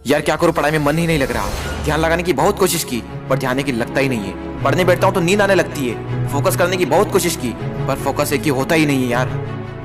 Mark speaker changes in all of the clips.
Speaker 1: यार क्या करूं, पढ़ाई में मन ही नहीं लग रहा। ध्यान लगाने की बहुत कोशिश की पर ध्यान की लगता ही नहीं है। पढ़ने बैठता हूं तो नींद आने लगती है। फोकस करने की बहुत कोशिश की पर फोकस एक ही होता ही नहीं है यार।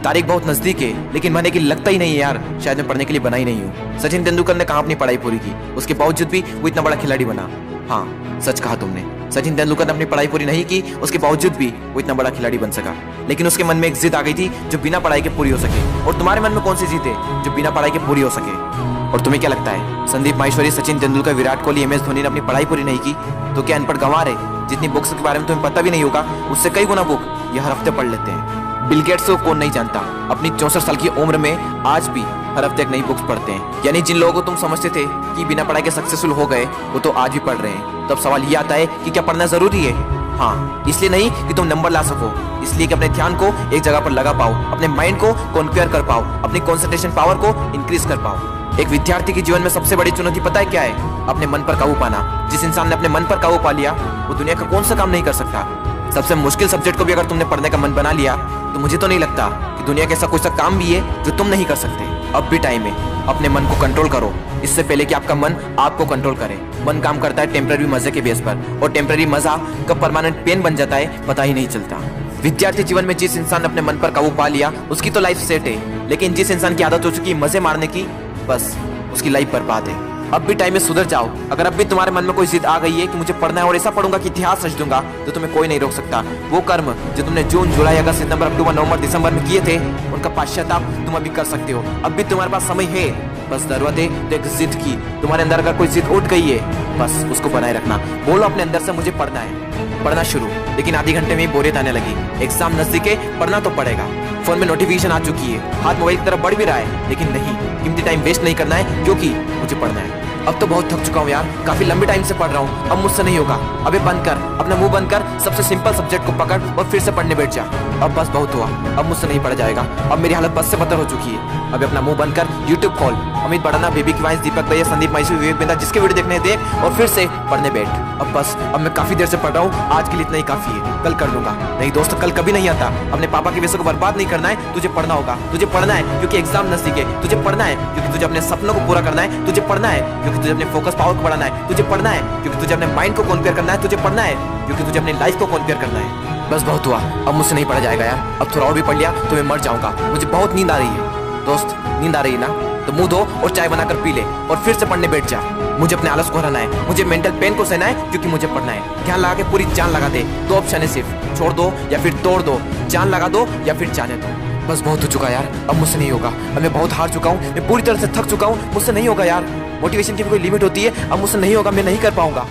Speaker 1: तारीख बहुत नजदीक है लेकिन मन की लगता ही नहीं है यार। शायद मैं पढ़ने के लिए बना ही नहीं हूँ। सचिन तेंदुलकर ने कहाँ अपनी पढ़ाई पूरी की, उसके बावजूद भी वो इतना बड़ा खिलाड़ी बना। हाँ सच कहा तुमने, सचिन तेंदुलकर ने अपनी पढ़ाई पूरी नहीं की, उसके बावजूद भी वो इतना बड़ा खिलाड़ी बन सका। लेकिन उसके मन में एक जिद आ गई थी जो बिना पढ़ाई के पूरी हो सके। और तुम्हारे मन में कौन सी जिद है जो बिना पढ़ाई के पूरी हो सके? और तुम्हें क्या लगता है संदीप माहेश्वरी, सचिन तेंदुलकर, विराट कोहली, MS धोनी ने अपनी पढ़ाई पूरी नहीं की तो क्या अनपढ़ गंवार है? जितनी बुक्स के बारे में तुम्हें पता भी नहीं होगा उससे कई गुना बुक ये हर हफ्ते पढ़ लेते हैं। बिल गेट्स को कौन नहीं जानता, अपनी 64 साल की उम्र में आज भी हर हफ्ते एक नई बुक्स पढ़ते हैं। यानी जिन लोगों को तुम समझते थे कि बिना पढ़ाई के सक्सेसफुल हो गए वो तो आज भी पढ़ रहे हैं। तब सवाल ये आता है कि क्या पढ़ना जरूरी है? हाँ, इसलिए नहीं कि तुम नंबर ला सको, इसलिए कि अपने ध्यान को एक जगह पर लगा पाओ, अपने माइंड को कॉन्क्वेयर कर पाओ, अपनी कॉन्सेंट्रेशन पावर को इंक्रीज कर पाओ। एक विद्यार्थी के जीवन में सबसे बड़ी चुनौती पता है क्या है? अपने मन पर काबू पाना। जिस इंसान ने अपने मन पर काबू पा लिया वो दुनिया का कौन सा काम नहीं कर सकता। सबसे मुश्किल सब्जेक्ट को भी अगर तुमने पढ़ने का मन बना लिया तो मुझे तो नहीं लगता कि दुनिया का ऐसा कोई सा काम भी है जो तुम नहीं कर सकते। अब भी टाइम है, अपने मन को कंट्रोल करो इससे पहले कि आपका मन आपको कंट्रोल करे। मन काम करता है टेम्पररी मजे के बेस पर और टेम्पररी मजा कब परमानेंट पेन बन जाता है पता ही नहीं चलता। विद्यार्थी जीवन में जिस इंसान ने अपने मन पर काबू पा लिया उसकी तो लाइफ सेट है, लेकिन जिस इंसान की आदत हो चुकी है मजे मारने की, बस उसकी लाइफ बर्बाद है। अब भी टाइम में सुधर जाओ। अगर अब भी तुम्हारे मन में कोई जिद आ गई है कि मुझे पढ़ना है और ऐसा पढ़ूंगा कि इतिहास रच दूंगा तो तुम्हें कोई नहीं रोक सकता। वो कर्म जो तुमने जून, जुलाई, अगस्त, सितंबर, अक्टूबर, नवंबर, दिसंबर में किए थे उनका पश्चाताप तुम अभी कर सकते हो। अब भी तुम्हारे पास समय है, बस जरूरत है तो एक जिद की। तुम्हारे अंदर अगर कोई जिद उठ गई है बस उसको बनाए रखना। बोलो अपने अंदर से मुझे पढ़ना है, पढ़ना शुरू। लेकिन आधे घंटे में बोरियत आने लगी, एग्जाम नजदीक है, पढ़ना तो पड़ेगा। फोन में नोटिफिकेशन आ चुकी है, हाथ मोबाइल की तरफ बढ़ भी रहा है, लेकिन नहीं, कीमती टाइम वेस्ट नहीं करना है क्योंकि मुझे पढ़ना है। अब तो बहुत थक चुका हूँ यार, काफी लंबे टाइम से पढ़ रहा हूँ, अब मुझसे नहीं होगा। अबे बंद कर, अपना मुंह बंद कर, सबसे सिंपल सब्जेक्ट को पकड़ और फिर से पढ़ने बैठ जा। अब बस बहुत हुआ, अब मुझसे नहीं पढ़ा जाएगा। अब मेरी हालत बस से बदतर हो चुकी है। अब अपना मुंह बंद कर, यूट्यूब खोल, अमित बड़ाना, बेबी की वॉइस, दीपक भैया, संदीप माहेश्वरी, विवेक बिंदा, जिसके वीडियो देखने देख और फिर से पढ़ने बैठ। अब बस, अब मैं काफी देर से पढ़ रहा हूँ, आज के लिए इतना ही काफी है, कल कर लूंगा। नहीं दोस्त, कल कभी नहीं आता। अपने पापा के पैसे को बर्बाद नहीं करना है, तुझे पढ़ना होगा। तुझे पढ़ना है क्योंकि एग्जाम नजदीक है, तुझे पढ़ना है क्योंकि तुझे अपने सपनों को पूरा करना है, तुझे पढ़ना है क्योंकि तुझे अपने फोकस पावर को बढ़ाना है, तुझे पढ़ना है क्योंकि तुझे अपने माइंड को कॉन्क्वेयर करना है, तुझे पढ़ना है क्योंकि तुझे अपनी लाइफ को कॉन्क्वेयर करना है। बस बहुत हुआ, अब मुझसे नहीं पढ़ा जाएगा यार। अब थोड़ा और भी पढ़ लिया तो मैं मर जाऊंगा। मुझे बहुत नींद आ रही है। दोस्त, नींद आ रही है ना तो मुंह धो और चाय बनाकर पी ले और फिर से पढ़ने बैठ जा। मुझे अपने आलस को हराना है, मुझे मेंटल पेन को सहना है क्योंकि मुझे पढ़ना है। ध्यान लगा के पूरी जान लगा दे। दो ऑप्शन है सिर्फ, छोड़ दो या फिर तोड़ दो, जान लगा दो या फिर जाने दो। बस बहुत हो चुका यार, अब मुझसे नहीं होगा। अब मैं बहुत हार चुका हूँ, मैं पूरी तरह से थक चुका हूँ, मुझसे नहीं होगा यार। मोटिवेशन की भी कोई लिमिट होती है, अब मुझसे नहीं होगा, मैं नहीं कर पाऊंगा।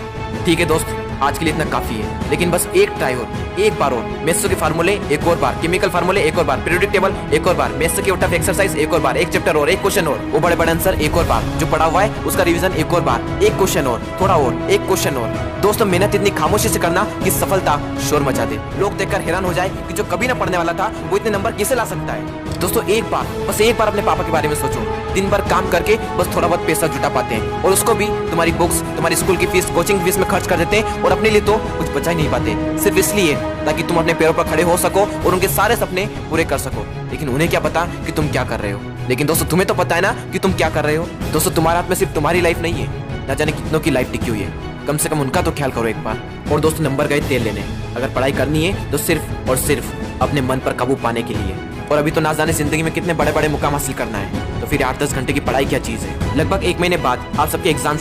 Speaker 1: ठीक है दोस्त, आज के लिए इतना काफी है, लेकिन बस एक ट्राई और, एक बार और। मेथ्स के फार्मूले एक और बार, केमिकल फार्मूले एक और बार, पीरियोडिक टेबल एक और बार, मेथ्स के टफ एक्सरसाइज एक और बार, एक चैप्टर और, एक क्वेश्चन और, वो बड़े बड़े आंसर एक और बार, जो पढ़ा हुआ है उसका रिवीजन एक और बार, एक क्वेश्चन और, थोड़ा और, एक क्वेश्चन और। दोस्तों, मेहनत इतनी खामोशी से करना कि सफलता शोर मचा दे, लोग देखकर हैरान हो जाए कि जो कभी ना पढ़ने वाला था वो इतने नंबर कैसे ला सकता है। दोस्तों, एक बार, बस एक बार अपने पापा के बारे में सोचो। दिन भर काम करके बस थोड़ा बहुत पैसा जुटा पाते हैं और उसको भी तुम्हारी बुक्स, तुम्हारी स्कूल की फीस, कोचिंग फीस में खर्च कर देते हैं और अपने लिए तो कुछ बचा ही नहीं पाते, सिर्फ इसलिए ताकि तुम अपने पैरों पर खड़े हो सको और उनके सारे सपने पूरे कर सको। लेकिन उन्हें क्या पता कि तुम क्या कर रहे हो। लेकिन दोस्तों, तुम्हें तो पता है ना कि तुम क्या कर रहे हो। दोस्तों, तुम्हारे हाथ में सिर्फ तुम्हारी लाइफ नहीं है, ना जाने कितनों की लाइफ टिकी हुई है। कम से कम उनका तो ख्याल करो एक बार। और दोस्तों, नंबर गए तेल लेने। अगर पढ़ाई करनी है तो सिर्फ और सिर्फ अपने मन पर काबू पाने के लिए। और अभी तो ना जाने जिंदगी में कितने बड़े बड़े मुकाम हासिल करना है, तो फिर 8-10 घंटे की पढ़ाई क्या चीज है। लगभग 1 महीने बाद आप सबके एग्जाम